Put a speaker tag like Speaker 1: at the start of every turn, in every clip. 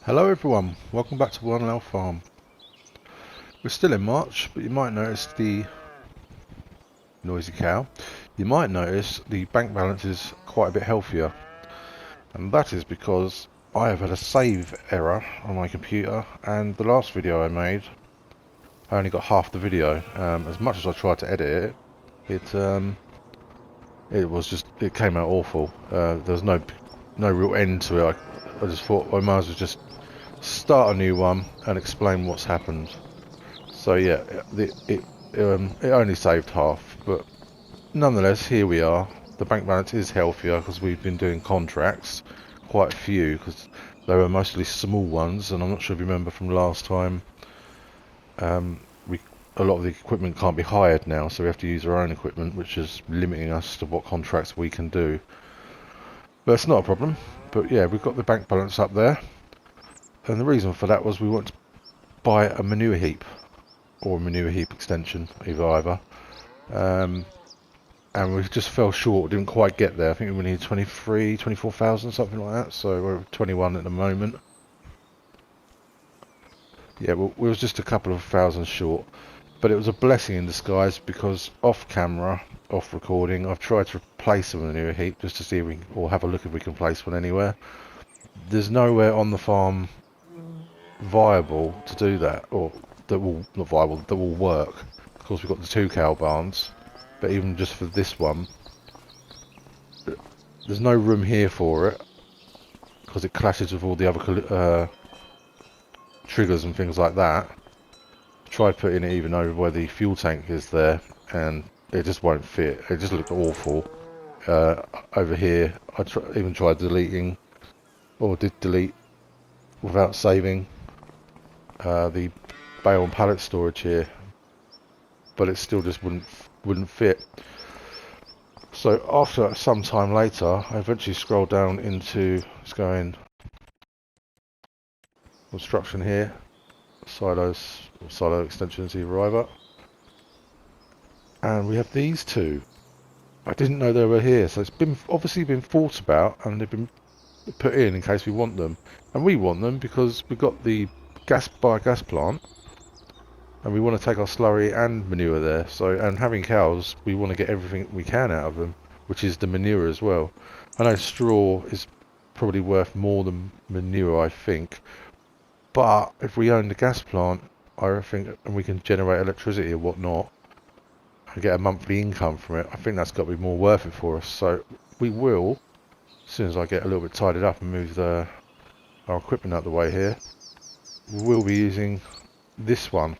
Speaker 1: Hello everyone, welcome back to Wernolau Farm. We're still in March, but you might notice the noisy cow. You might notice the bank balance is quite a bit healthier, and that is because I have had a save error on my computer, and the last video I made, I only got half the video. As much as I tried to edit it, it came out awful. There's no real end to it. I just thought I might as well just start a new one and explain what's happened. So yeah, it only saved half, but nonetheless, here we are. The bank balance is healthier because we've been doing contracts, quite a few, because they were mostly small ones, and I'm not sure if you remember from last time. A lot of the equipment can't be hired now, so we have to use our own equipment, which is limiting us to what contracts we can do. But it's not a problem. But yeah, we've got the bank balance up there, and the reason for that was we want to buy a manure heap or a manure heap extension, either. And we just fell short, didn't quite get there. I think we need 24,000, something like that. So we're at 21 at the moment. Yeah, we was just a couple of thousand short, but it was a blessing in disguise because off camera, off recording, I've tried to replace a manure heap just to see if we can, or have a look if we can place one anywhere. There's nowhere on the farm viable to do that, or that will work. Of course, we've got the 2 cow barns, but even just for this one, there's no room here for it because it clashes with all the other triggers and things like that. Tried putting it even over where the fuel tank is there, and it just won't fit. It just looked awful. Over here, I even tried deleting, or did delete without saving, the bale and pallet storage here, but it still just wouldn't fit. So after some time later, I eventually scrolled down into, it's going construction here, silos, or silo extensions either, and we have these 2. I didn't know they were here, so it's obviously been thought about, and they've been put in case we want them, and we want them because we've got the biogas plant, and we want to take our slurry and manure there. So, and having cows, we want to get everything we can out of them, which is the manure as well. I know straw is probably worth more than manure, I think, but if we own the gas plant, I think, and we can generate electricity or whatnot and get a monthly income from it, I think that's got to be more worth it for us. So we will, as soon as I get a little bit tidied up and move our equipment out of the way here, we will be using this one.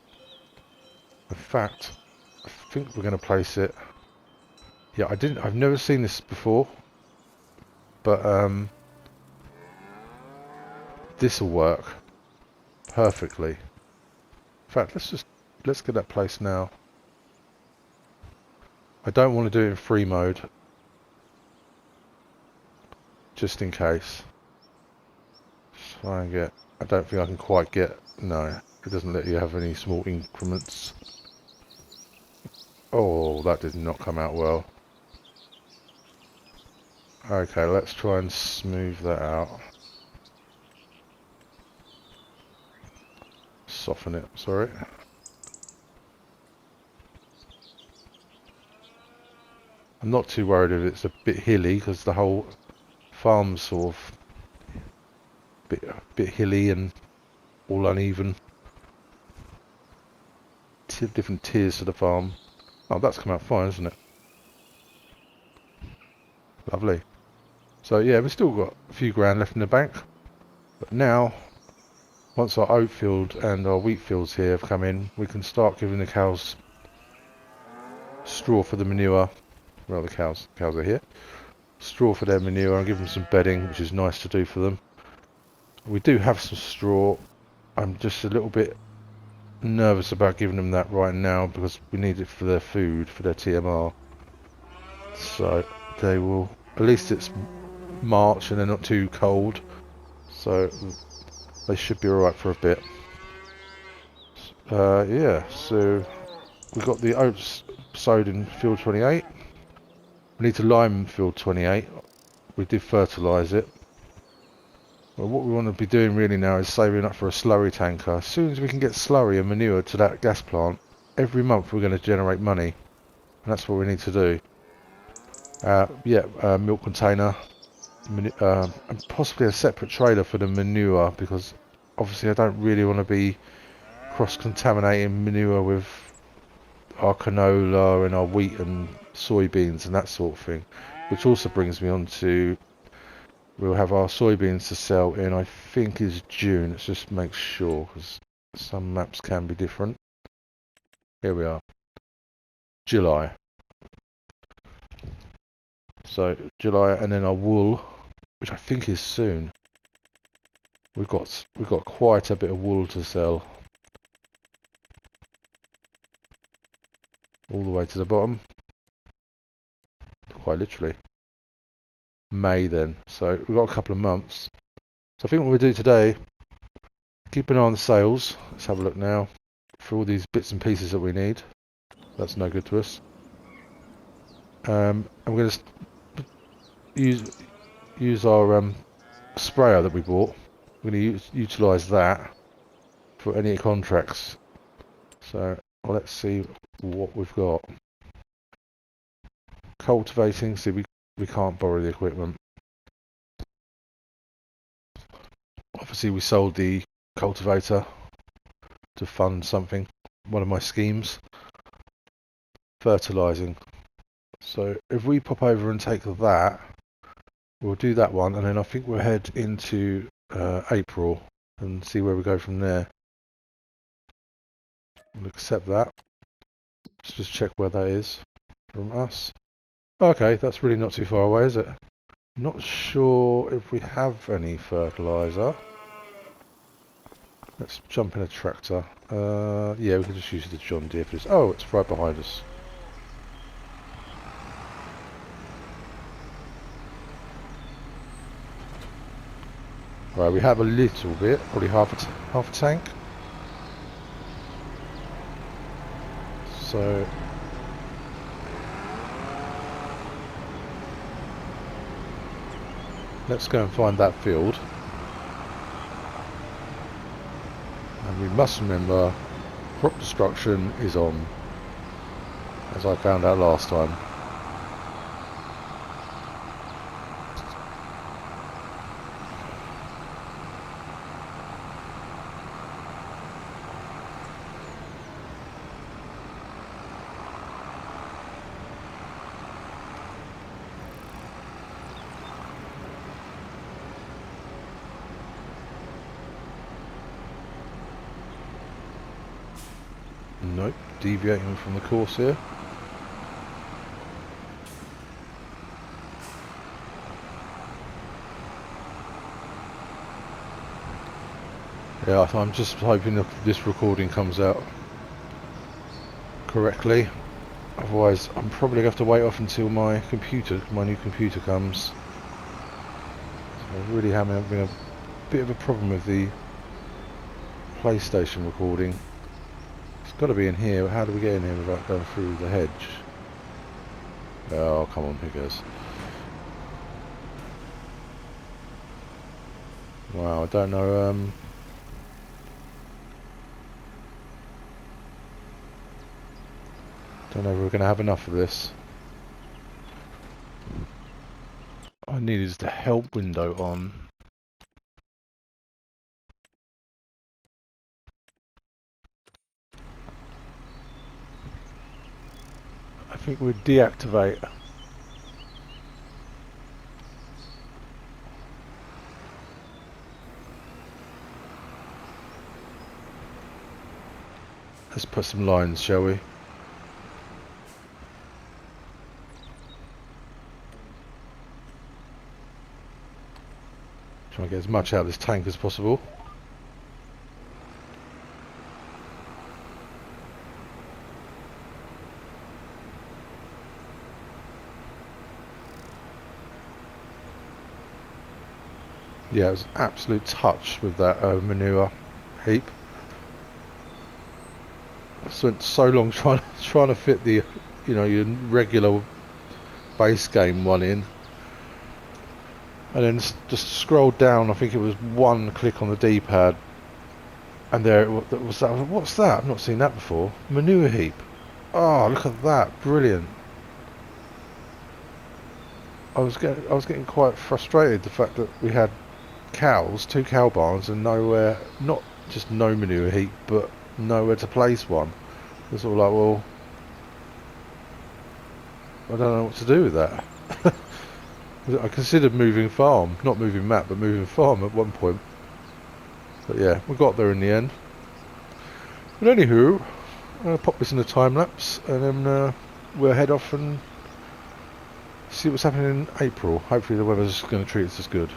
Speaker 1: In fact, I think we're going to place it. Yeah, I've never seen this before, but this will work perfectly. In fact, let's get that placed now. I don't want to do it in free mode, just in case. Try and get. I don't think I can quite get. No, it doesn't let you have any small increments. Oh, that did not come out well. Okay, let's try and smooth that out. Soften it, sorry. I'm not too worried if it's a bit hilly because the whole farm's sort of bit hilly and all uneven. Different tiers to the farm. Oh, that's come out fine, isn't it? Lovely. So yeah, we've still got a few grand left in the bank, but now, once our oat field and our wheat fields here have come in, we can start giving the cows straw for the manure. Well, the cows are here. Straw for their manure, and give them some bedding, which is nice to do for them. We do have some straw. I'm just a little bit nervous about giving them that right now because we need it for their food, for their TMR. So they will, at least it's March and they're not too cold, so they should be alright for a bit. Yeah, so we've got the oats sowed in field 28. We need to lime field 28. We did fertilise it. Well, what we want to be doing really now is saving up for a slurry tanker. As soon as we can get slurry and manure to that gas plant, every month we're going to generate money. And that's what we need to do. Milk container. And possibly a separate trailer for the manure, because obviously I don't really want to be cross-contaminating manure with our canola and our wheat and soybeans and that sort of thing. Which also brings me on to, we'll have our soybeans to sell in, I think is June. Let's just make sure, because some maps can be different. Here we are, July. So July, and then our wool, which I think is soon. We've got quite a bit of wool to sell, all the way to the bottom, quite literally. May then, so we've got a couple of months. So I think what we'll do today, keep an eye on the sales. Let's have a look now for all these bits and pieces that we need. That's no good to us. I'm going to use our sprayer that we bought. We're going to utilise that for any contracts. So let's see what we've got. Cultivating, see we can't borrow the equipment. Obviously we sold the cultivator to fund something, one of my schemes. Fertilising. So if we pop over and take that, we'll do that one, and then I think we'll head into April and see where we go from there. We'll accept that. Let's just check where that is from us. Okay, that's really not too far away, is it? Not sure if we have any fertiliser. Let's jump in a tractor. Yeah, we can just use the John Deere for this. Oh, it's right behind us. Right, we have a little bit, probably half a tank. So let's go and find that field. And we must remember, crop destruction is on, as I found out last time. Nope, deviating from the course here. Yeah, I'm just hoping that this recording comes out correctly. Otherwise, I'm probably going to have to wait off until my new computer comes. So I really having a bit of a problem with the PlayStation recording. It's got to be in here. How do we get in here without going through the hedge? Oh, come on, here goes. Wow, I don't know. Don't know if we're going to have enough of this. I need is the help window on. I think we'd deactivate. Let's put some lines, shall we? Try and get as much out of this tank as possible. Yeah, it was an absolute touch with that manure heap. I spent so long trying to fit the, your regular base game one in. and then just scrolled down. I think it was one click on the D-pad, and there it was. That. What's that? I've not seen that before. Manure heap. Oh, look at that! Brilliant. I was getting quite frustrated the fact that we had cows, 2 cow barns, and nowhere, not just no manure heap, but nowhere to place one. It's all like, well, I don't know what to do with that. I considered moving farm, not moving map, but moving farm at one point. But yeah, we got there in the end. But anywho, I'll pop this in a time lapse, and then we'll head off and see what's happening in April. Hopefully the weather's going to treat us as good.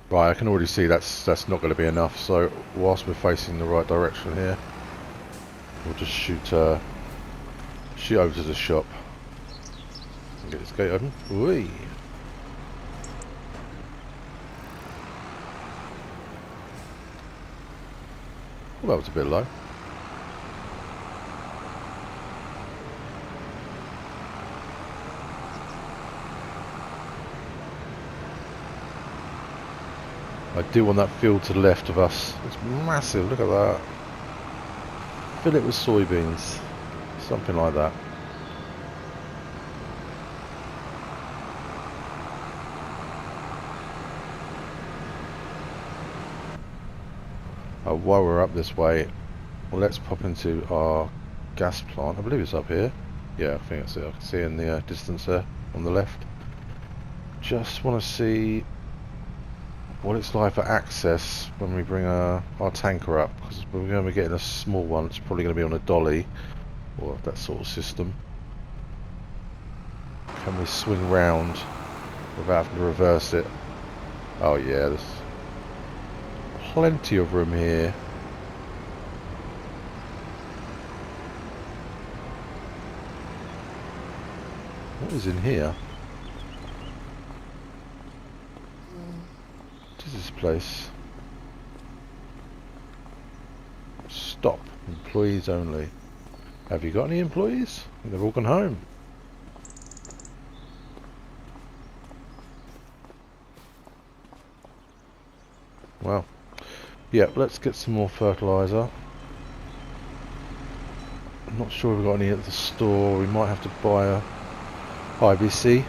Speaker 1: Right, I can already see that's not going to be enough. So whilst we're facing the right direction here, we'll just shoot over to the shop and get this gate open. Whee! Well, that was a bit low. I do want that field to the left of us. It's massive, look at that. Fill it with soybeans. Something like that. While we're up this way, let's pop into our gas plant. I believe it's up here. Yeah, I think that's it. I can see in the distance there on the left. Just want to see what it's like for access when we bring our tanker up, because we're going to be getting a small one. It's probably going to be on a dolly or that sort of system. Can we swing round without having to reverse it? Oh yeah, there's plenty of room here. What is in here? What is this place? Stop. Employees only. Have you got any employees? They've all gone home. Well, yeah, let's get some more fertilizer. I'm not sure if we've got any at the store. We might have to buy a IBC.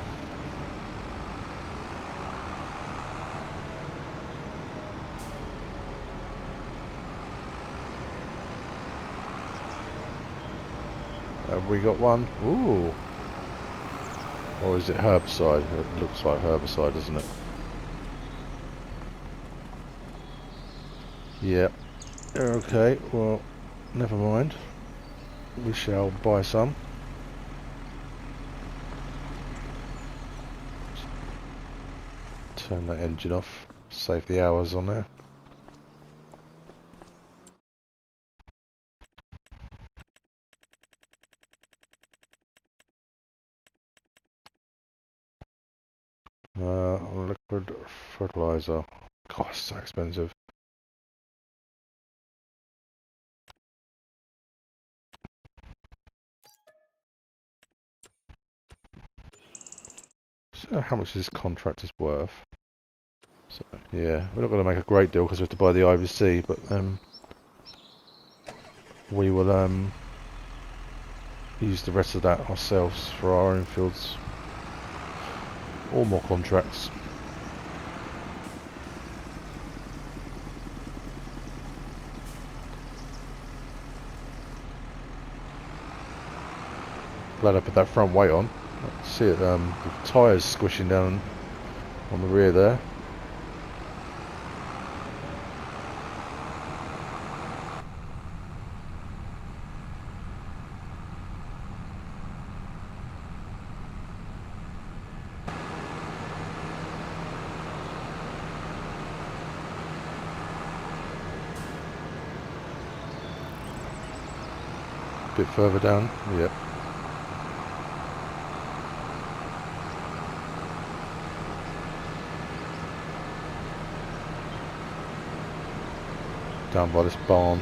Speaker 1: Have we got one? Ooh. Or is it herbicide? It looks like herbicide, doesn't it? Yep. Okay, well, never mind. We shall buy some. Turn that engine off. Save the hours on there. Liquid fertilizer. God, it's so expensive. So how much this contract is worth? So, yeah, we're not going to make a great deal because we have to buy the IVC, but we will use the rest of that ourselves for our own fields. Or more contracts. Glad I put that front weight on. See it, the tyres squishing down on the rear there. Bit further down, yep. Down by this barn.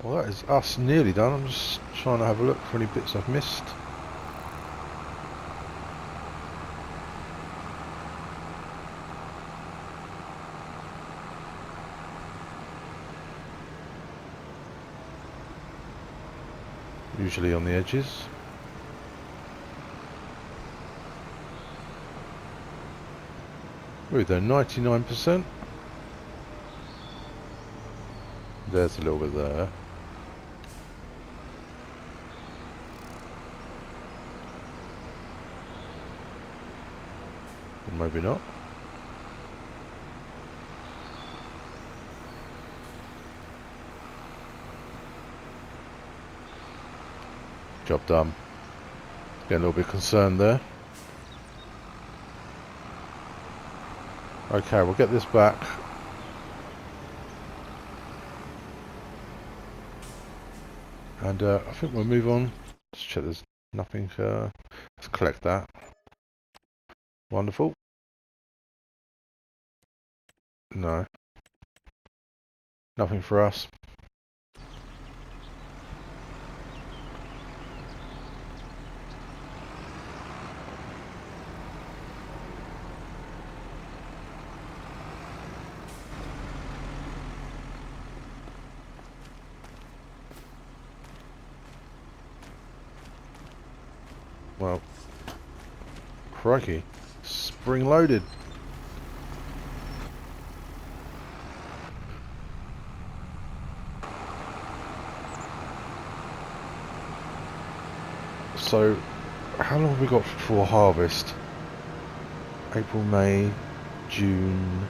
Speaker 1: Well, that is us nearly done. I'm just trying to have a look for any bits I've missed. Usually on the edges. We're there, 99%. There's a little bit there. Maybe not. Job done. Getting a little bit concerned there. Okay, we'll get this back. And I think we'll move on. Let's check there's nothing. Let's collect that. Wonderful. No. Nothing for us. Well, crikey, spring loaded. So, how long have we got before harvest? April, May, June,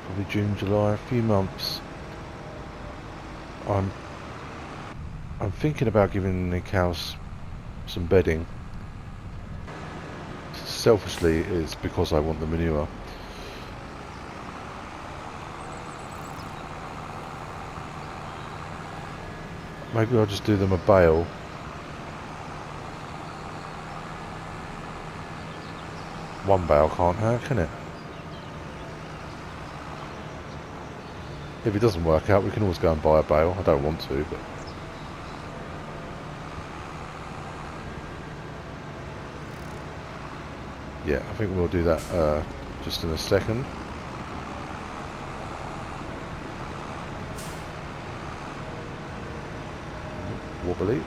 Speaker 1: probably June, July, a few months. I'm thinking about giving the cows some bedding. Selfishly, it's because I want the manure. Maybe I'll just do them a bale. One bale can't hurt, can it? If it doesn't work out, we can always go and buy a bale. I don't want to, but... yeah, I think we'll do that just in a second. Wobbly.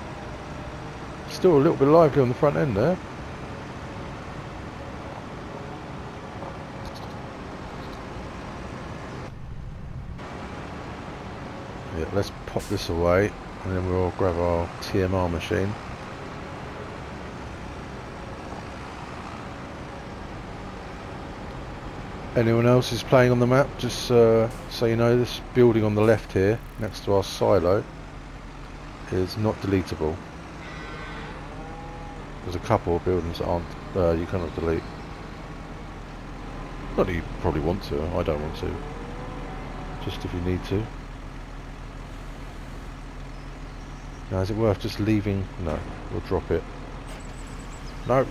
Speaker 1: Still a little bit lively on the front end there. Yeah, let's pop this away and then we'll grab our TMR machine. Anyone else is playing on the map, just so you know, this building on the left here next to our silo is not deletable. There's a couple of buildings that aren't, you cannot delete. Not that you probably want to, I don't want to. Just if you need to. Now, is it worth just leaving? No, we'll drop it. No.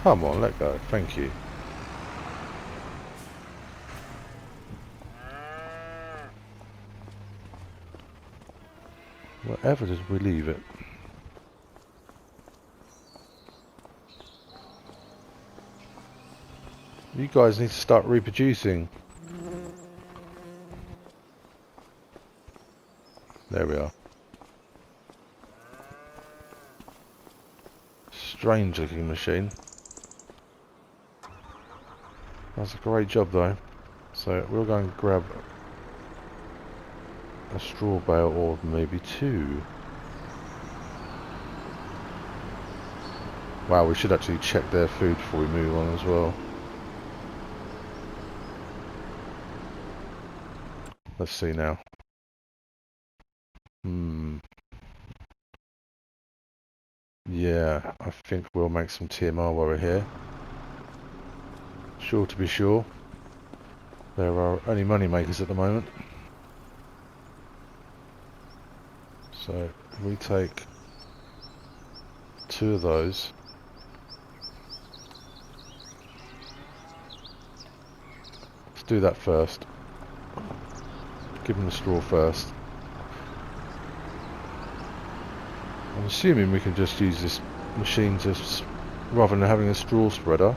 Speaker 1: Come on, let go. Thank you. Wherever did we leave it? You guys need to start reproducing. There we are. Strange looking machine. That's a great job though. So we'll go and grab a straw bale or maybe two. Wow, we should actually check their food before we move on as well. Let's see now. Yeah, I think we'll make some TMR while we're here. Sure to be sure. There are only money makers at the moment. So we take two of those. Let's do that first. Give them the straw first. I'm assuming we can just use this machine to, rather than having a straw spreader.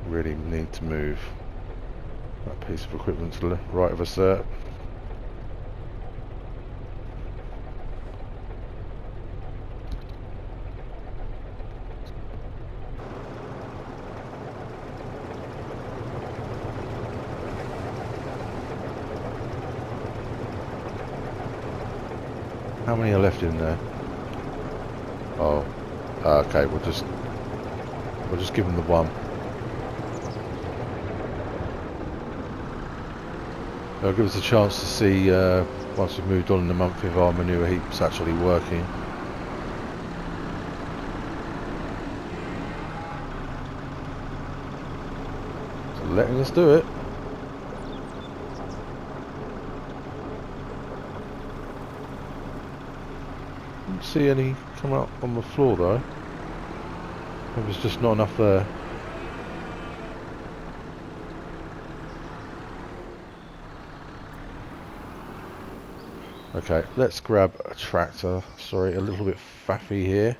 Speaker 1: Really need to move that piece of equipment to the right of us there. How many are left in there? Oh, okay. We'll just give them the one. It'll give us a chance to see once we've moved on in the month if our manure heap's actually working. So letting us do it. Didn't see any come up on the floor though. Maybe there's just not enough there. Okay, let's grab a tractor. Sorry, a little bit faffy here.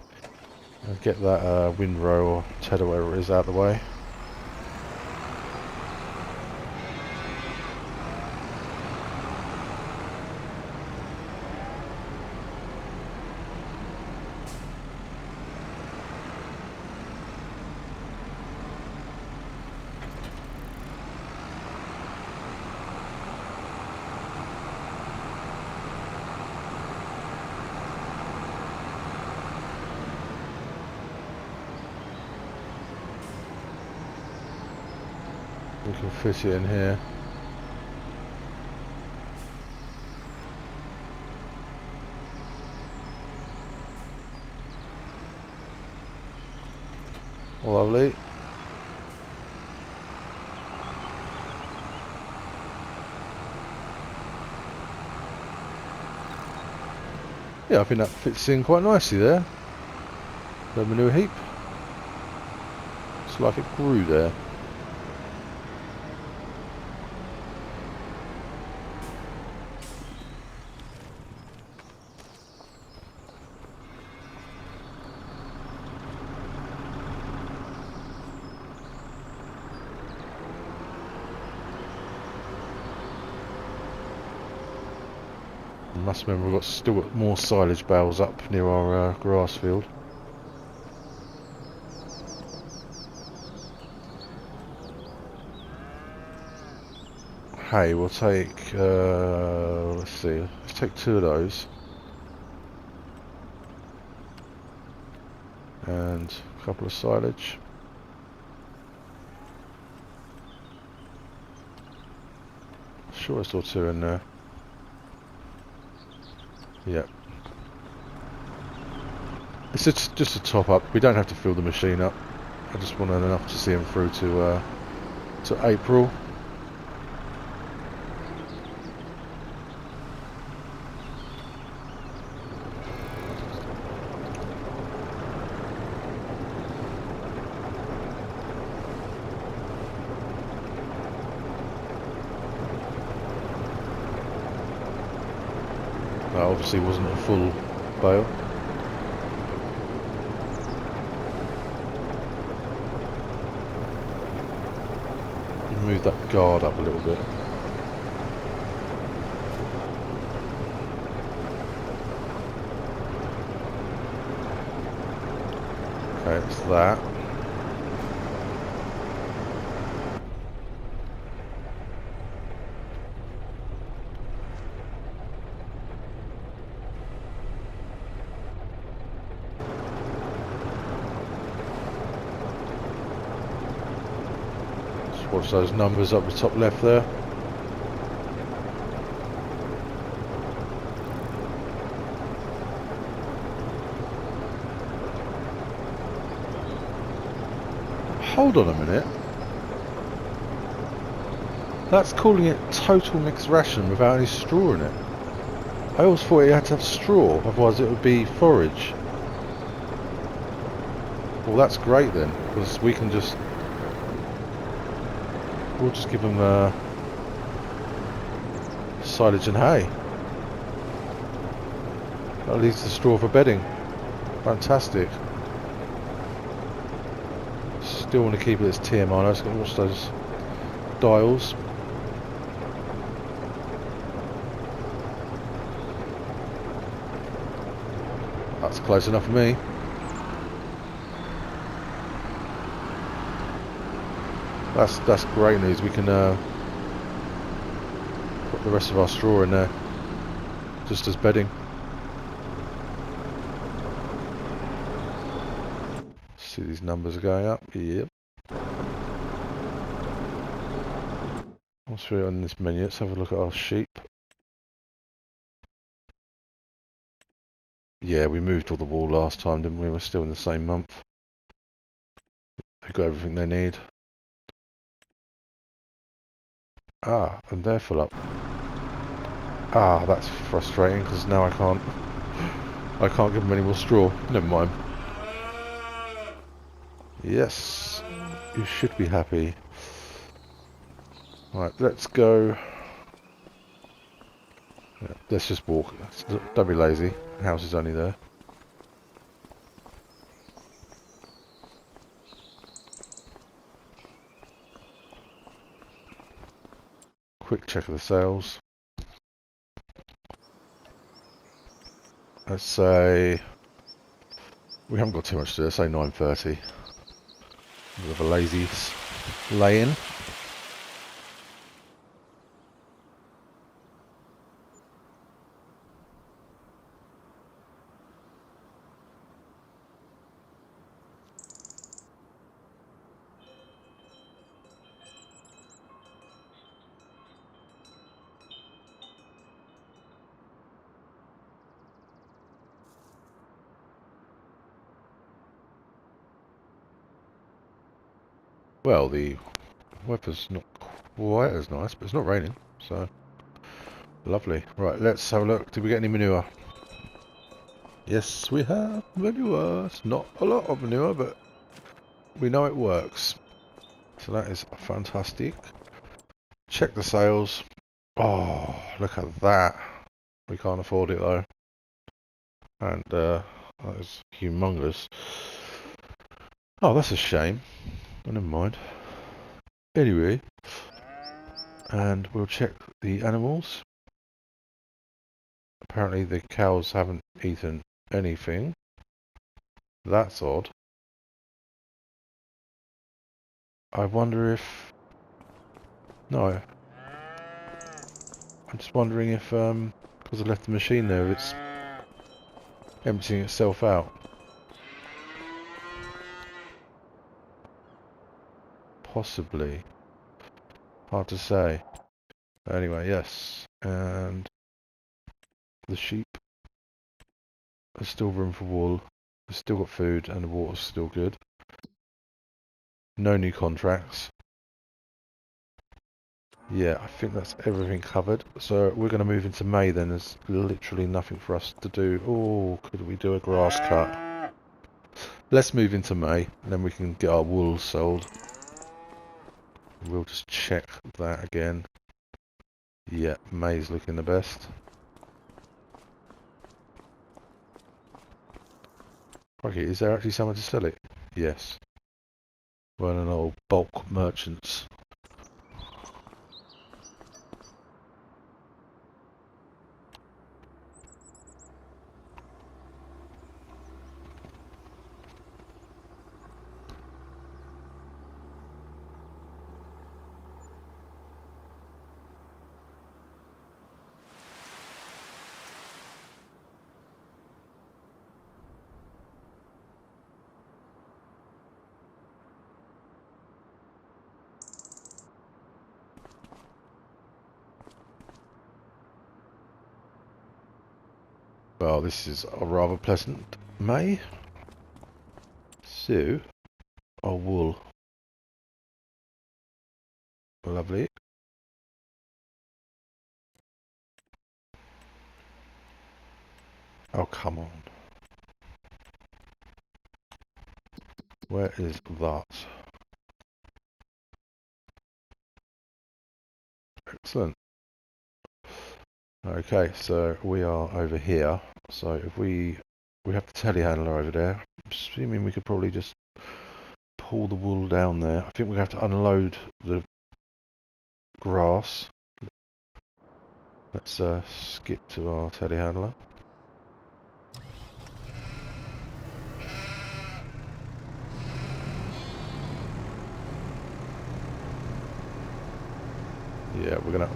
Speaker 1: And get that windrow or tedder, whatever it is, out of the way. we can fit it in here. Lovely. Yeah, I think that fits in quite nicely there. The manure heap. It's like it grew there. I must remember we've still got more silage bales up near our grass field. Hay, we'll take, let's see, let's take 2 of those. And a couple of silage. Sure, I saw 2 in there. Yep. It's just a top up. We don't have to fill the machine up. I just want enough to see them through to April. That obviously wasn't a full bale. Move that guard up a little bit. Okay, it's that. Watch those numbers up the top left there. Hold on a minute. That's calling it total mixed ration without any straw in it. I always thought it had to have straw, otherwise it would be forage. Well, that's great then, because we can just... We'll just give them silage and hay. That leaves the straw for bedding. Fantastic. Still want to keep it as TMI. Let's watch those dials. That's close enough for me. That's great news. We can put the rest of our straw in there, just as bedding. See, these numbers are going up. Yep. What's really on this menu? Let's have a look at our sheep. Yeah, we moved all the wool last time, didn't we? We're still in the same month. They've got everything they need. Ah, and they're full up. Ah, that's frustrating because now I can't give them any more straw. Never mind. Yes, you should be happy. Right, let's go. Yeah, let's just walk. Don't be lazy. The house is only there. Quick check of the sales. Let's say we haven't got too much to do. Let's say 9:30. A bit of a lazy lay-in. Well, the weather's not quite as nice, but it's not raining, so lovely. Right, let's have a look. Did we get any manure? Yes, we have manure. It's not a lot of manure, but we know it works. So that is fantastic. Check the sales. Oh, look at that. We can't afford it though. And that is humongous. Oh, that's a shame. But never mind. Anyway, and we'll check the animals. Apparently the cows haven't eaten anything. That's odd. I wonder if... No. I'm just wondering if, because I left the machine there, it's emptying itself out. Possibly. Hard to say. Anyway, yes. And the sheep. There's still room for wool. We've still got food and the water's still good. No new contracts. Yeah, I think that's everything covered. So we're going to move into May then. There's literally nothing for us to do. Oh, could we do a grass cut? Let's move into May and then we can get our wool sold. We'll just check that again. Yeah, May's looking the best. Okay, is there actually someone to sell it? Yes. Wernolau bulk merchants. Well, this is a rather pleasant May. So, our wool. Lovely. Oh, come on. Where is that? Excellent. Okay, so we are over here. So if we have the telehandler over there, assuming we could probably just pull the wool down there. I think we have to unload the grass. Let's skip to our telehandler. Yeah, we're gonna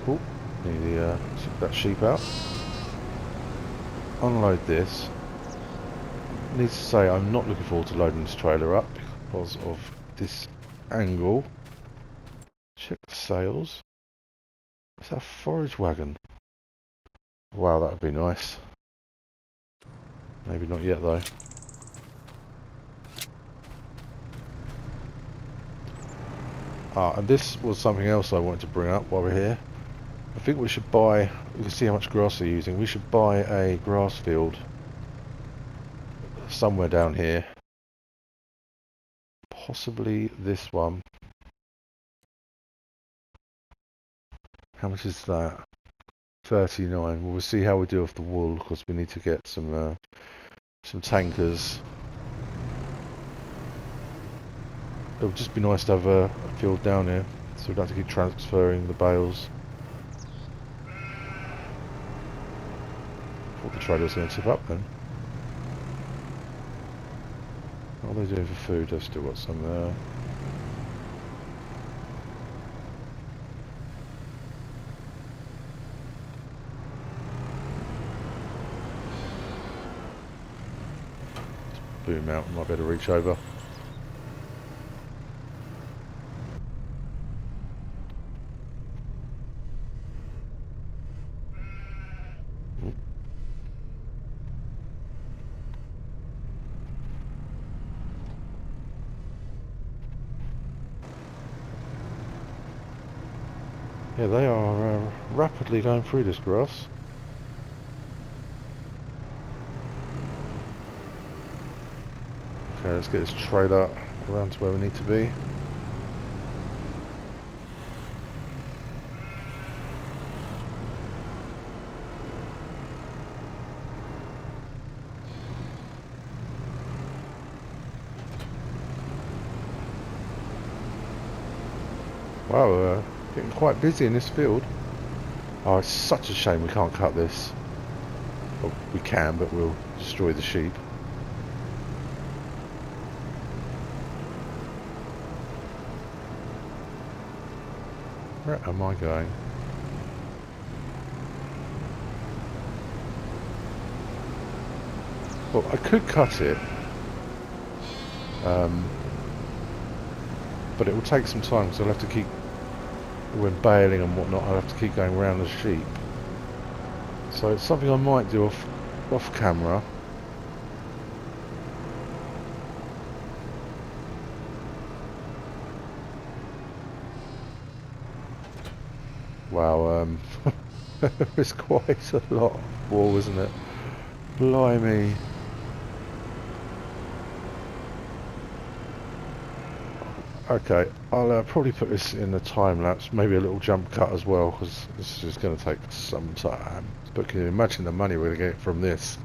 Speaker 1: need to take that sheep out. Unload this. Need to say I'm not looking forward to loading this trailer up because of this angle. Check the sails. Is that a forage wagon? Wow, that would be nice. Maybe not yet though. And this was something else I wanted to bring up while we're here. I think we should buy, you can see how much grass they're using, we should buy a grass field somewhere down here. Possibly this one. How much is that? 39. Well, we'll see how we do with the wool because we need to get some tankers. It would just be nice to have a field down here, so we don't have to keep transferring the bales. Thought the trailer was going to tip up then. What are they doing for food? They've still got some there. Boom out, might be able to reach over. Yeah, they are rapidly going through this grass. Okay, let's get this trailer around to where we need to be. Wow, getting quite busy in this field. Oh, it's such a shame we can't cut this. Well, we can, but we'll destroy the sheep. Where am I going? Well, I could cut it. But it will take some time because I'll have to keep, when baling and whatnot, I'll have to keep going around the sheep. So it's something I might do off camera. Wow, it's quite a lot of wool, isn't it? Blimey. Okay, I'll probably put this in a time lapse, maybe a little jump cut as well, because this is going to take some time. But can you imagine the money we're going to get from this?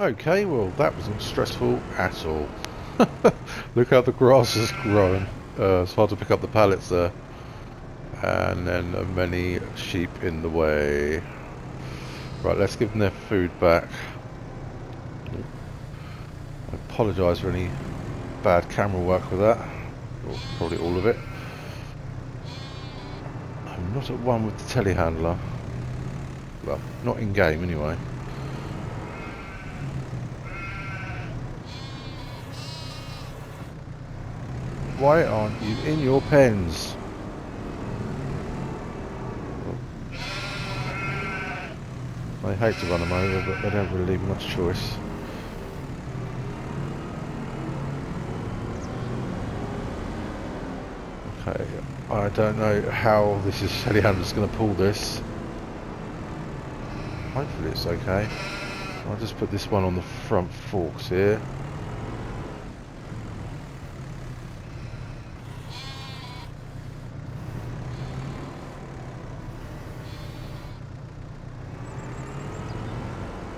Speaker 1: Okay, well that wasn't stressful at all. Look how the grass is growing. It's hard to pick up the pallets there. And then many sheep in the way. Right, let's give them their food back. I apologise for any bad camera work with that. Or probably all of it. I'm not at one with the telehandler. Well, not in game anyway. Why aren't you in your pens? I hate to run them over, but they don't really leave much choice. Okay, I don't know how this is telehandler's going to pull this. Hopefully it's okay. I'll just put this one on the front forks here.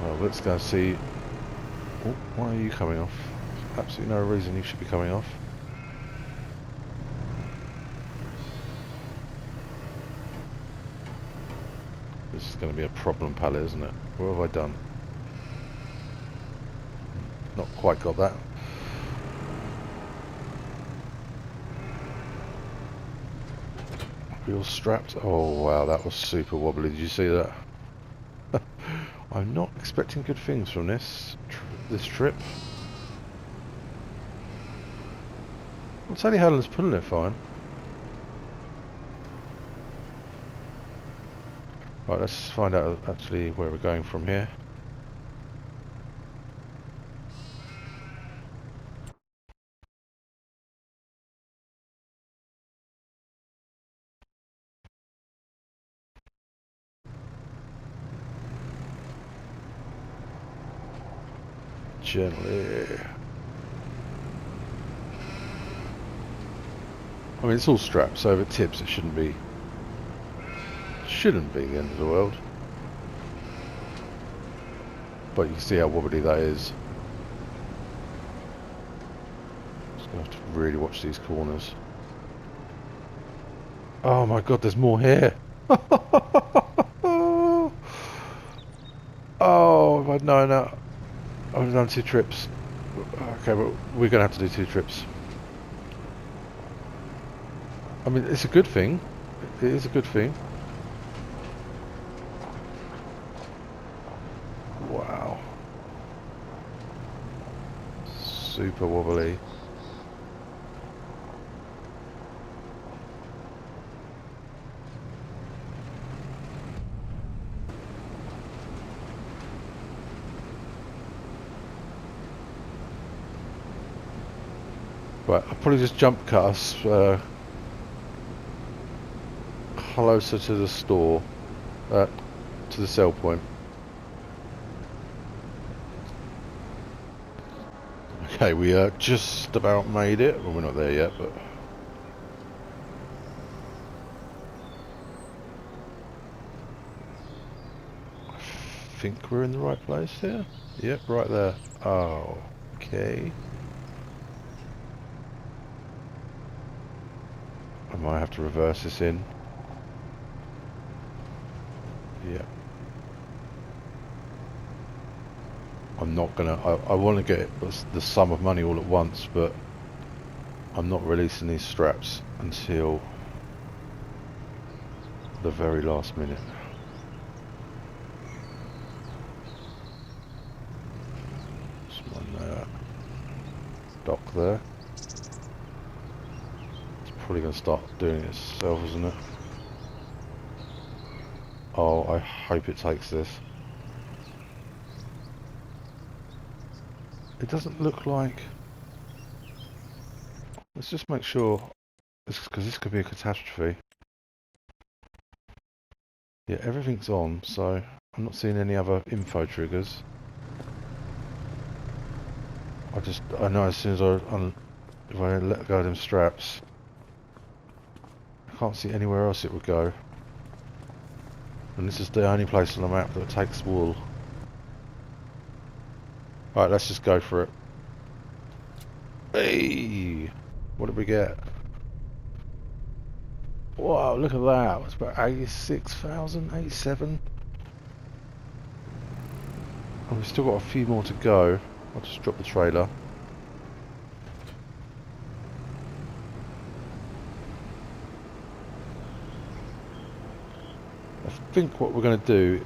Speaker 1: Well, let's go see. Oh, why are you coming off? Absolutely no reason you should be coming off. This is going to be a problem pallet, isn't it? What have I done? Not quite got that. Wheel strapped. Oh wow, that was super wobbly. Did you see that? I'm not expecting good things from this trip. I'll tell you, Helen's pulling it fine. Right, let's find out actually where we're going from here. Gently. I mean, it's all strapped, so if it tips, it shouldn't be the end of the world. But you can see how wobbly that is. Just gonna have to really watch these corners. Oh my god, there's more here. Oh, if I'd known that, I would have done 2 trips. Okay, but we're gonna have to do 2 trips. I mean, it's a good thing. It is a good thing. Wow. Super wobbly. Right, I'll probably just jump cut us closer to the store, to the sell point. Okay, we just about made it. Well, we're not there yet, but I think we're in the right place here. Yep, right there. Oh, okay. I might have to reverse this in. Yeah. I'm not gonna, I want to get the sum of money all at once, but I'm not releasing these straps until the very last minute. Just one dock there. It's probably going to start doing it itself, isn't it? Oh, I hope it takes this. It doesn't look like... Let's just make sure, because this could be a catastrophe. Yeah, everything's on, so I'm not seeing any other info triggers. I know as soon as if I let go of them straps, I can't see anywhere else it would go. And this is the only place on the map that takes wool. Right, let's just go for it. Hey! What did we get? Wow, look at that. It's about 86,000, 87. And we've still got a few more to go. I'll just drop the trailer. I think what we're going to do,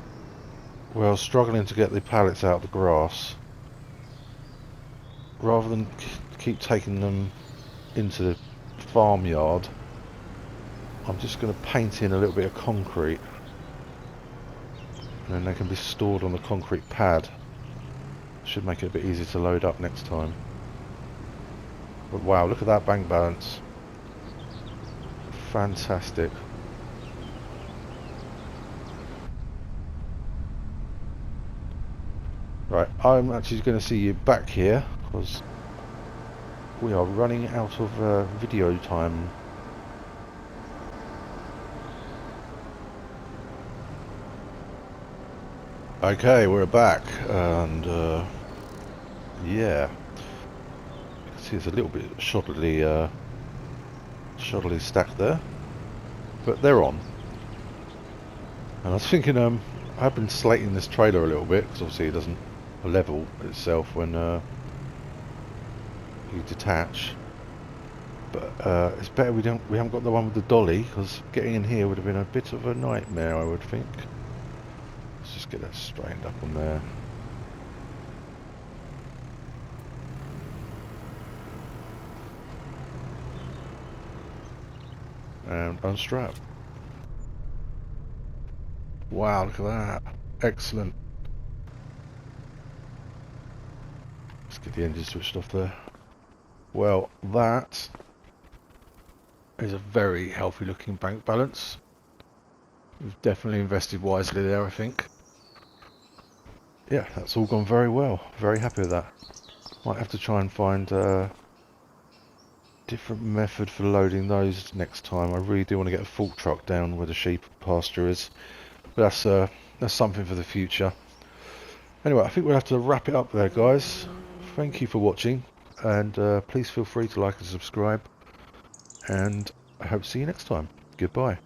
Speaker 1: we're struggling to get the pallets out of the grass. Rather than keep taking them into the farmyard, I'm just going to paint in a little bit of concrete. And then they can be stored on the concrete pad. Should make it a bit easier to load up next time. But wow, look at that bank balance. Fantastic. Right, I'm actually going to see you back here because we are running out of video time. Okay, we're back, and yeah, you can see it's a little bit shoddily stacked there, but they're on. And I was thinking, I've been slating this trailer a little bit because obviously it doesn't level itself when you detach. But it's better we haven't got the one with the dolly, because getting in here would have been a bit of a nightmare, I would think. Let's just get that straightened up on there. And unstrap. Wow, look at that. Excellent. Let's get the engine switched off there. Well, that is a very healthy looking bank balance. We've definitely invested wisely there, I think. Yeah, that's all gone very well. Very happy with that. Might have to try and find a different method for loading those next time. I really do want to get a fork truck down where the sheep pasture is. But that's something for the future. Anyway, I think we'll have to wrap it up there, guys. Thank you for watching, and please feel free to like and subscribe. And I hope to see you next time. Goodbye.